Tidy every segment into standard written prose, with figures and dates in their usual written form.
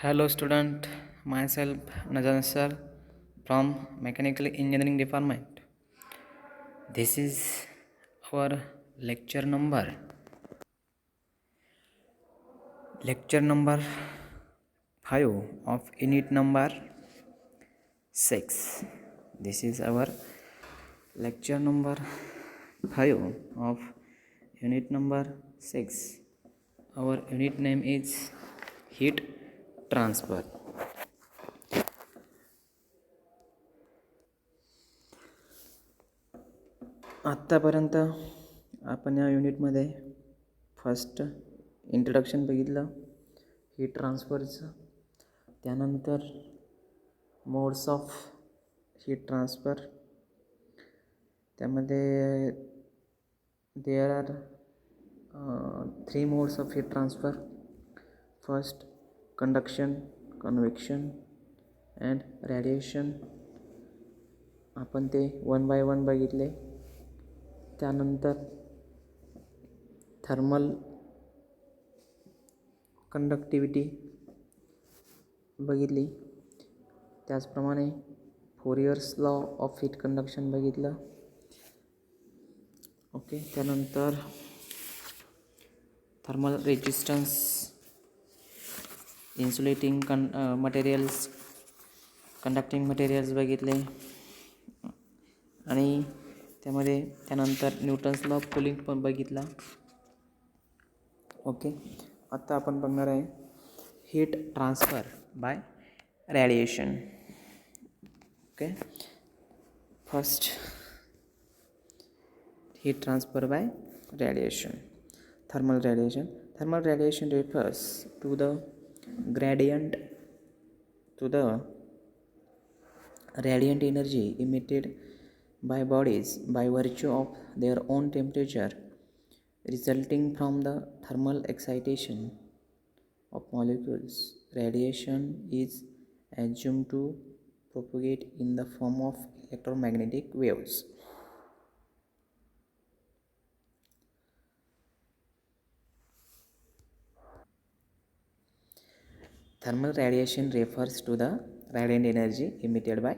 Hello student, myself Nazan sir from Mechanical Engineering Department. This is our lecture number 5 of unit number 6. This is our lecture number 5 of unit number 6. Our unit name is heat transfer. आत्तापर्यंत आपण या युनिटमध्ये first introduction बघितलं heat ट्रान्सफरचं. त्यानंतर modes of heat transfer. त्यामध्ये there are 3 modes of heat transfer. First conduction, convection and radiation. आपण ते 1 बाय 1 बघितले. त्यानंतर थर्मल कंडक्टिव्हिटी बघितली. त्याचप्रमाणे फोरियर्स लॉ ऑफ हीट कंडक्शन बघितलं. ओके. त्यानंतर thermal resistance, insulating materials, conducting materials बघितले. आणि त्यानंतर न्यूटन्स लॉ ऑफ कूलिंग पण बघितला. ओके. आता आपण बघणार आहे heat transfer bye radiation. Okay. First heat transfer by radiation. Thermal radiation refers to the radiant energy emitted by bodies by virtue of their own temperature resulting from the thermal excitation of molecules. Radiation is assumed to propagate in the form of electromagnetic waves. Thermal radiation refers to the radiant energy emitted by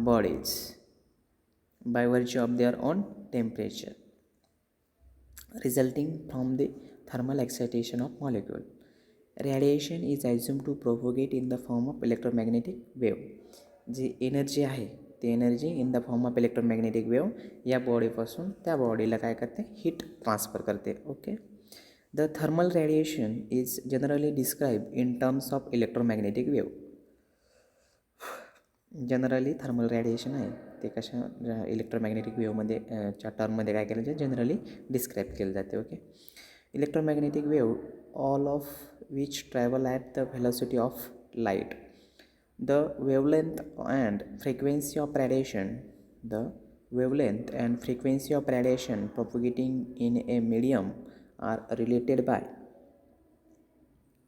bodies by virtue of their own temperature resulting from the thermal excitation of molecule. Radiation is assumed to propagate in the form of electromagnetic wave. जी energy आहे ती energy in the form of electromagnetic wave या बॉडीपासून त्या बॉडीला काय करते, heat transfer करते. Okay. The thermal radiation is generally described in terms of electromagnetic wave. Generally thermal radiation आहे ते कशा इलेक्ट्रोमॅग्नेटिक वेव्हमध्ये च्या टर्ममध्ये काय केलं जाते, जनरली डिस्क्राईब केलं जाते. Okay. Electromagnetic wave all of which travel at the velocity of light. The wavelength and frequency of radiation propagating in a medium are related by.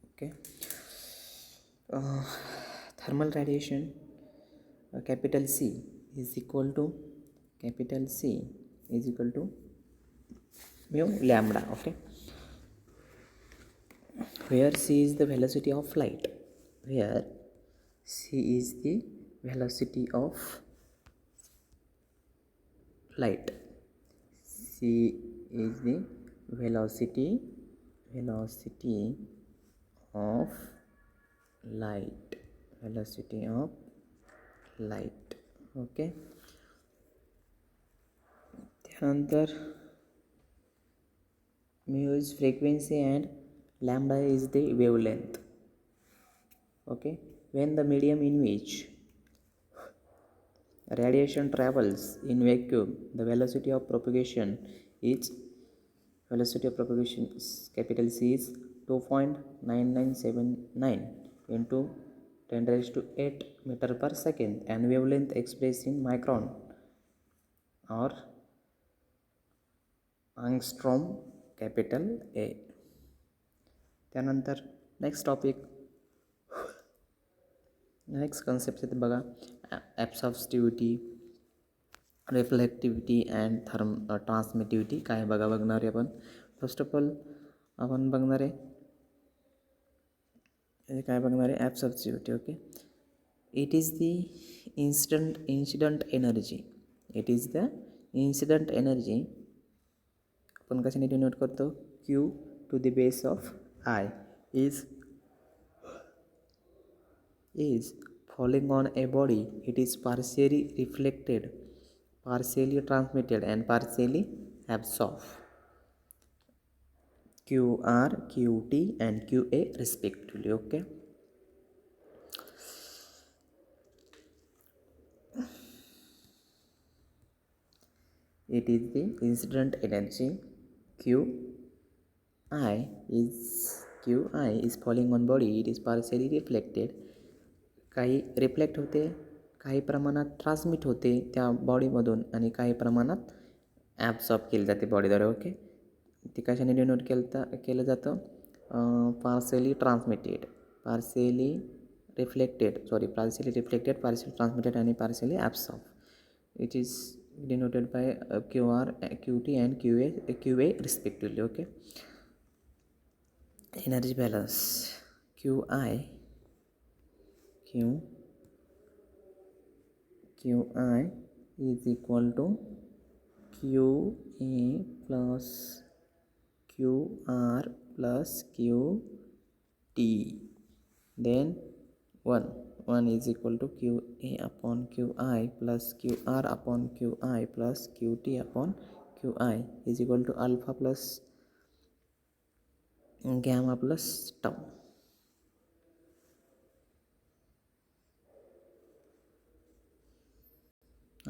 Okay. Thermal radiation capital C is equal to mu lambda. Okay. Where C is the velocity of light. C is the velocity of light. Okay. त्यानंतर mu is frequency and lambda is the wavelength. Okay. When the medium in which radiation travels in vacuum, the velocity of propagation is capital C is 2.9979 into 10 raised to 8 meter per second and wavelength expressed in micron or angstrom capital A. त्यानंतर next concept येते बघा, ॲब्सॉर्प्टिव्हिटी, रिफ्लेक्टिव्हिटी and ट्रान्समिटिव्हिटी. काय बघणार आहे आपण. First of all आपण बघणार आहे काय बघणार आहे absorptivity. Okay, it is the incident energy. It is the incident energy. आपण कशाने डिनोट करतो? Q to the base of I is falling on a body. It is partially reflected, partially transmitted, and partially absorbed. QR, QT, and QA respectively. Okay. It is the incident energy. QI is falling on body. It is partially reflected. काही reflect होते, काही प्रमाणात transmit होते त्या बॉडीमधून, आणि काही प्रमाणात absorb केली जाते बॉडीद्वारे. ओके, ती कशाने डिनोट केलं जातं? Partially transmitted, partially reflected, partially transmitted आणि partially absorb. It is denoted by QR, QT and QA respectively. Okay, energy balance. QI is equal to QA plus QR plus QT. Then 1 is equal to QA upon QI plus QR upon QI plus QT upon QI is equal to alpha plus gamma plus tau.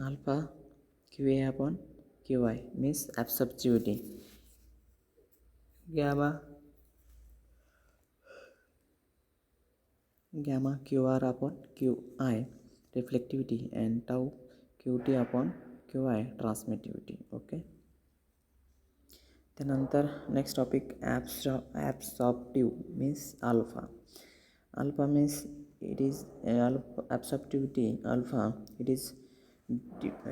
Alpha QA upon QI means absorptivity. Gamma QR upon QI reflectivity, and tau QT upon QI transmittivity. Okay. त्यानंतर next topic absorptive means alpha. Alpha means it is absorptivity. Alpha, it is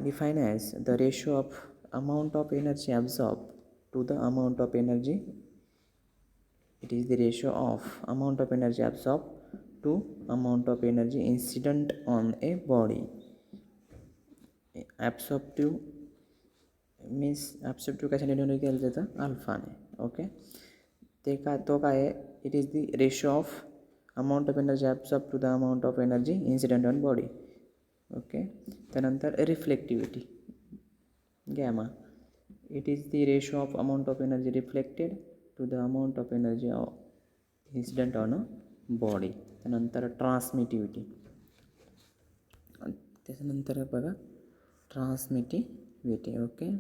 defined as the ratio of amount of energy absorbed to the amount of energy. It is the ratio of amount of energy absorbed to amount of energy incident on a body. Absorptive means absorptive कशाने denote केलं जातं? अल्फाने. Okay, तो काय आहे? It is the ratio of amount of energy absorb to the amount of energy incident on body. Okay, त्यानंतर reflectivity gamma. It is the ratio of amount of energy reflected to the amount of energy incident on a body. त्यानंतर transmittivity. त्याच्यानंतर बघा transmittivity. Okay,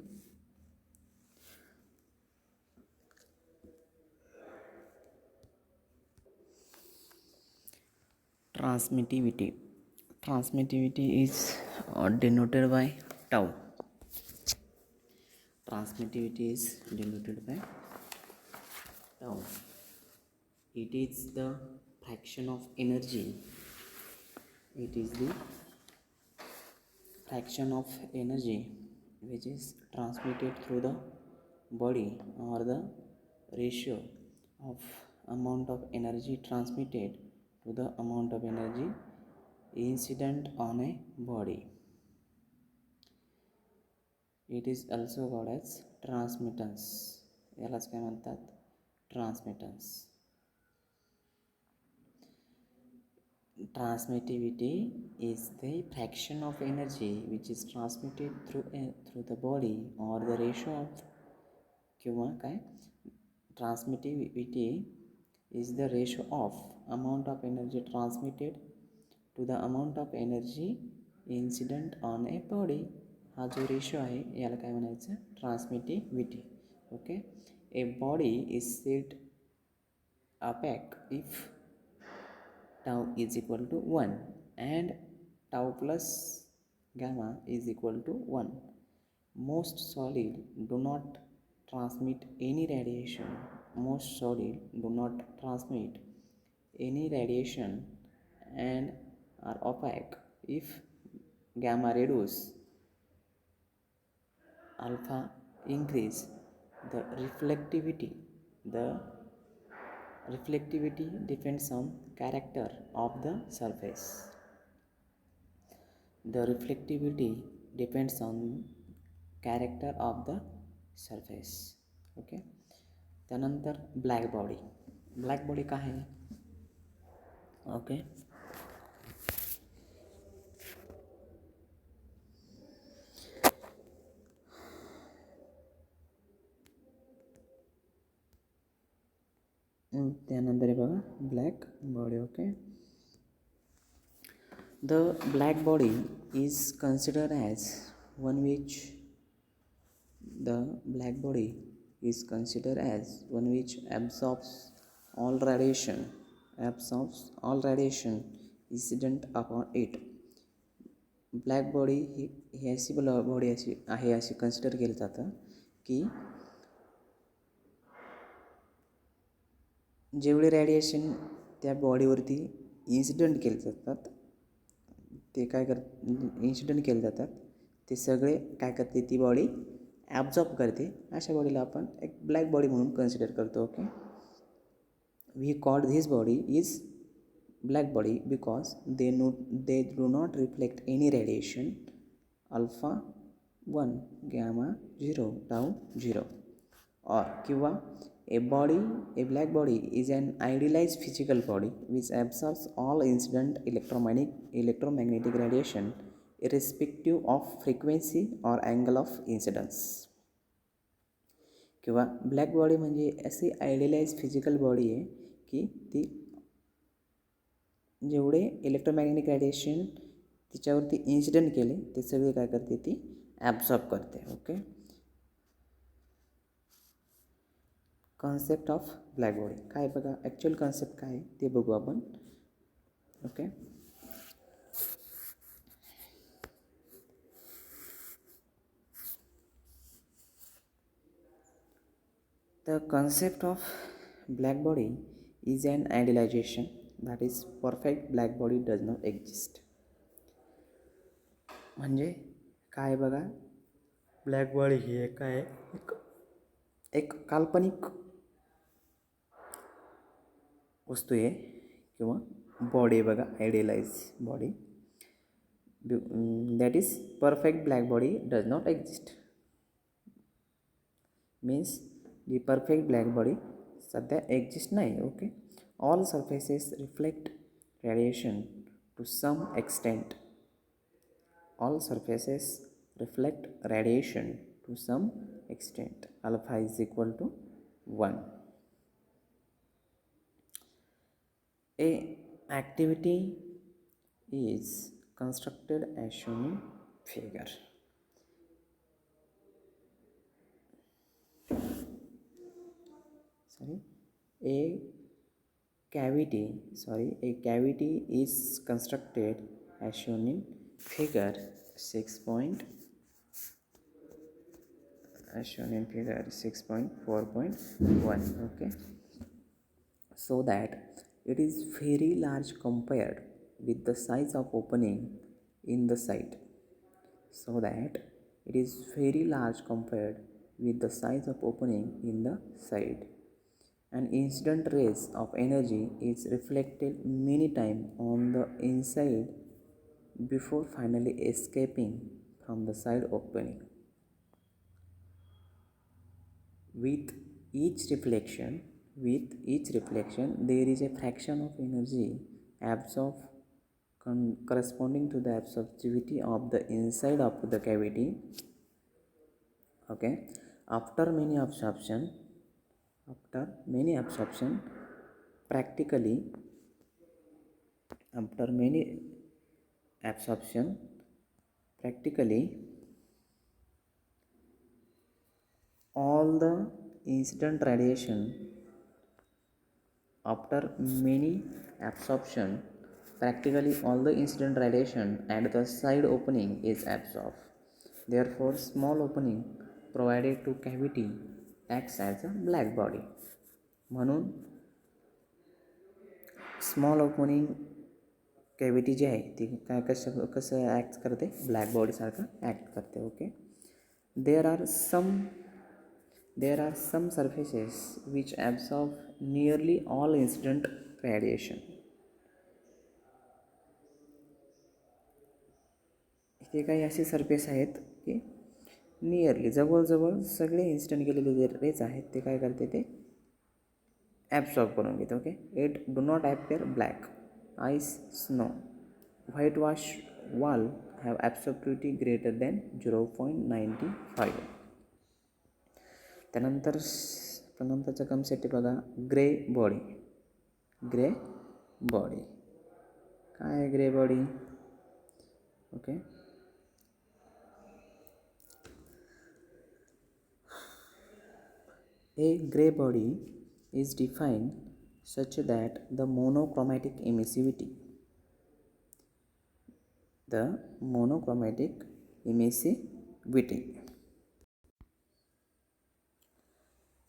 Transmittivity is denoted by tau. Transmittivity is denoted by tau. It is the fraction of energy. It is the fraction of energy which is transmitted through the body, or the ratio of amount of energy transmitted to the amount of energy incident on a body. It is also called as transmittance. यालाच काय म्हणतात? ट्रान्समिटन्स. Transmittivity is the fraction of energy which is transmitted through the body, or the ratio of किंवा काय? Transmittivity is the ratio of amount of energy transmitted to the amount of energy incident on a body. हा जो ratio आहे याला काय म्हणायचं? Transmittivity. Okay, a body is set opaque if tau is equal to 1 and tau plus gamma is equal to 1. Most solid do not transmit any radiation. Most solid do not transmit any radiation and are opaque if gamma reduce, alpha increase. The reflectivity Reflectivity depends on character of the surface. The reflectivity depends on character of the surface. Okay. त्यानंतर black body काय आहे? Okay. त्यानंतर बघा black body. Okay. The black body is considered as one which absorbs all radiation incident upon it. Black body ही अशी body आहे अशी consider केलं जातं की जेवढे रॅडिएशन त्या बॉडीवरती इन्सिडेंट केले जातात ते सगळे काय करते, ती बॉडी ॲब्झॉर्ब करते. अशा बॉडीला आपण एक ब्लॅक बॉडी म्हणून कन्सिडर करतो. Okay. We called this body is black body because they do not reflect any radiation alpha 1 gamma 0 tau 0. or किंवा a black body is an idealized physical body which absorbs all incident electromagnetic radiation irrespective of frequency or angle of incidence. किंवा black body म्हणजे अशी आयडियलाइज physical body आहे की ती जेवढे electromagnetic radiation तिच्यावरती incident केले ते सगळे काय करते, ती ॲब्झॉर्ब करते. Okay. Concept of black body काय बघा, ॲक्च्युअल कॉन्सेप्ट काय ते बघू आपण. Okay. The concept of black body is an idealization. That is, perfect black body does not exist. म्हणजे काय बघा, ब्लॅक बॉडी ही काय एक काल्पनिक वस्तू आहे किंवा बॉडी बघा, idealise body. That is perfect black body does not exist. Means the perfect black body सध्या एक्झिस्ट नाही. Okay. All surfaces reflect radiation to some extent. Alpha is equal to 1. A activity is constructed as shown in figure. A cavity is constructed as shown in figure 6.4.1. okay. So that it is very large compared with the size of opening in the side. And incident rays of energy is reflected many times on the inside before finally escaping from the side opening. With each reflection there is a fraction of energy absorbed corresponding to the absorptivity of the inside of the cavity. Okay. After many absorption, practically all the incident radiation at the side opening is absorbed. Therefore, small opening provided to cavity acts as a black body. म्हणून small opening cavity जी आहे ती काय कसं act करते, black बॉडीसारखं act करते. Okay. There are some there are some surfaces which absorb nearly all incident radiation. इथे काही असे सरफेस आहेत की नियरली जवळजवळ सगळे इन्स्टंट गेलेले जे रेज आहेत ते काय करते ते ॲब्सॉर्ब करून घेते. Okay. It do not appear black ice snow white wash wall have absorptivity greater than 0.95. त्यानंतरचा कन्सेप्ट बघा ग्रे बॉडी. ग्रे बॉडी काय आहे grey body? Okay. A gray body is defined such that the monochromatic emissivity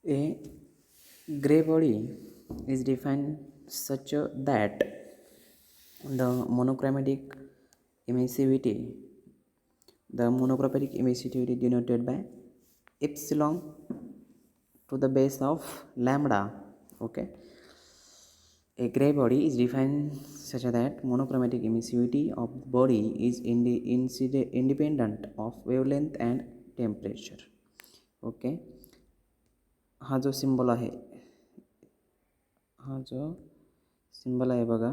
A gray body is defined such that the monochromatic emissivity denoted by epsilon to the base of lambda. Okay. A gray body is defined such that monochromatic emissivity of body is independent of wavelength and temperature. Okay. हा जो symbol आहे बघा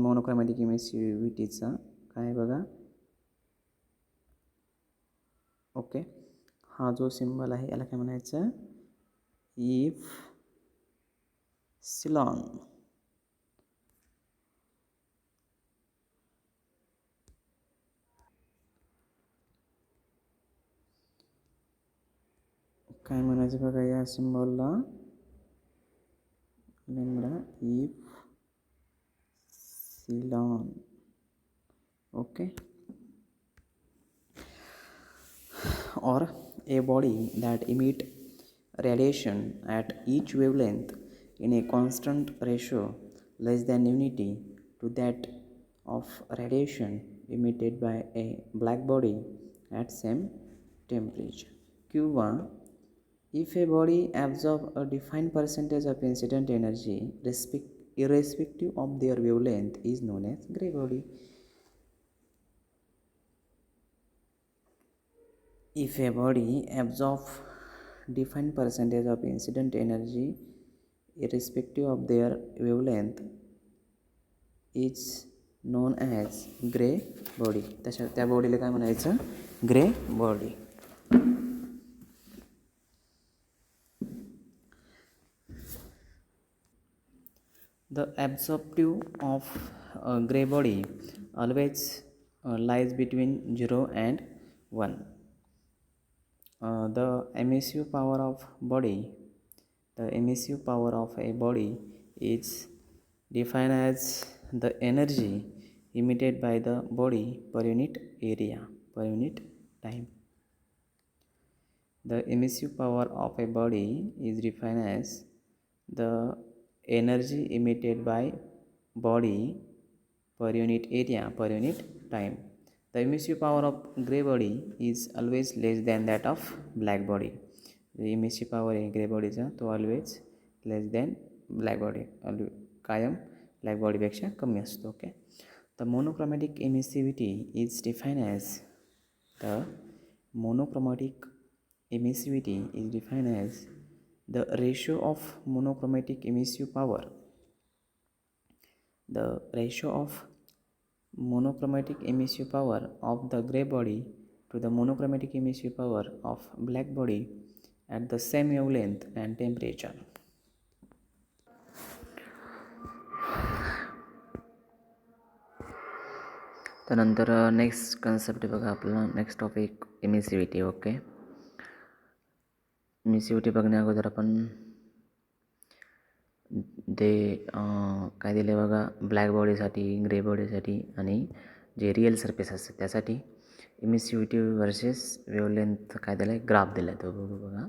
monochromatic इमिसिव्हिटीचा काय बघा. Okay. हा जो symbol आहे याला काय म्हणायचं? इफ सिलॉन काय म्हणायचं बघा या सिम्बॉलला? Lambda epsilon. Okay. Or a body that emit radiation at each wavelength in a constant ratio less than unity to that of radiation emitted by a black body at same temperature. किंवा if a body absorbs a defined percentage of incident energy irrespective of their wavelength is known as gray body. If a body absorbs defined percentage of incident energy irrespective of their wavelength is known as gray body. त्या बॉडीला काय म्हणायचं? Grey body. The absorptive of a gray body always lies between 0 and 1. The emissive power of a body is defined as the energy emitted by the body per unit area per unit time. The emissive power of a body is defined as the energy emitted by body per unit area per unit time. The emissive power of gray body is always less than that of black body. The emissive power आहे grey बॉडीचा तो always less than black body कायम black बॉडीपेक्षा कमी असतो. Okay. The monochromatic emissivity is define as the ratio of monochromatic emissive power monochromatic emissive power of the gray body to the monochromatic emissive power of black body at the same wavelength and temperature. त्यानंतर next concept बघा आपला next topic एमिसिव्हिटी. Okay. एमिसिव्हिटी बघण्या अगोदर आपण ते काय दिले बघा black बॉडीसाठी grey बॉडीसाठी आणि जे रिअल सरफेस असतात त्यासाठी इमिसिव्हिटी वर्सेस वेवलेंथ काय दिला आहे ग्राफ दिला आहे तो बघू बघा.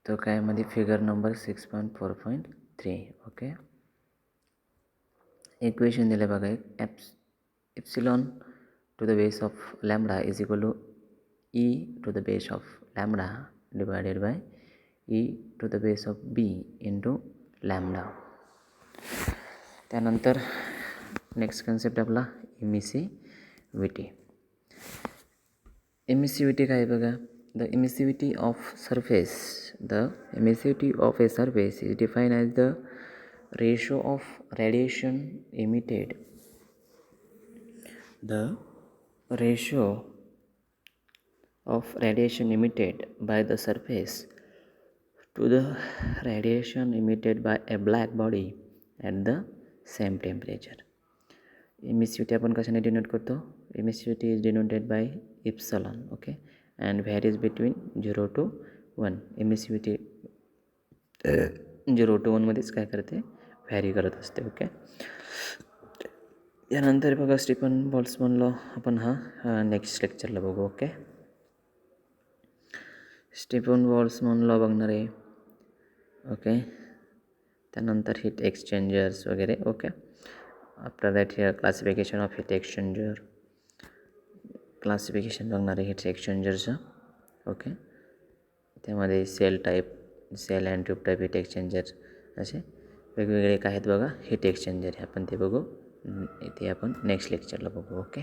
तो काय मध्ये फिगर नंबर 6.4.3. ओके. इक्वेशन दिलं बघा एक epsilon to the base of lambda is equal to E to the base of lambda divided by E⁻⁵ into lambda. त्यानंतर नेक्स्ट कन्सेप्ट आपला इमिसिव्हिटी. इमिसिव्हिटी काय बघा. The emissivity of a surface is define as the ratio of radiation emitted. The ratio of radiation emitted by the surface to the radiation emitted by a black body at the same temperature. Emissivity आपण कशाने denote करतो. Emissivity is denoted by epsilon, okay, and varies between 0 to 1. Emissivity 0 to 1 मध्येच काय करते, vary करत असते. Okay. यानंतर बघा स्टीफन बोल्ट्झमन लॉ आपण हा नेक्स्ट लेक्चरला बघू. ओके. स्टीफन बोल्ट्झमन लॉ बघणार आहे. ओके. त्यानंतर हीट एक्सचेंजर्स वगैरे. Okay. After that here classification of heat exchanger, classification बघणार आहे हीट एक्सचेंजरचं. ओके. त्यामध्ये shell and tube type heat exchanger असे वेगवेगळे काय आहेत बघा हीट एक्सचेंजर. आपण ते बघू. ते आपण नेक्स्ट लेक्चरला बघू. ओके.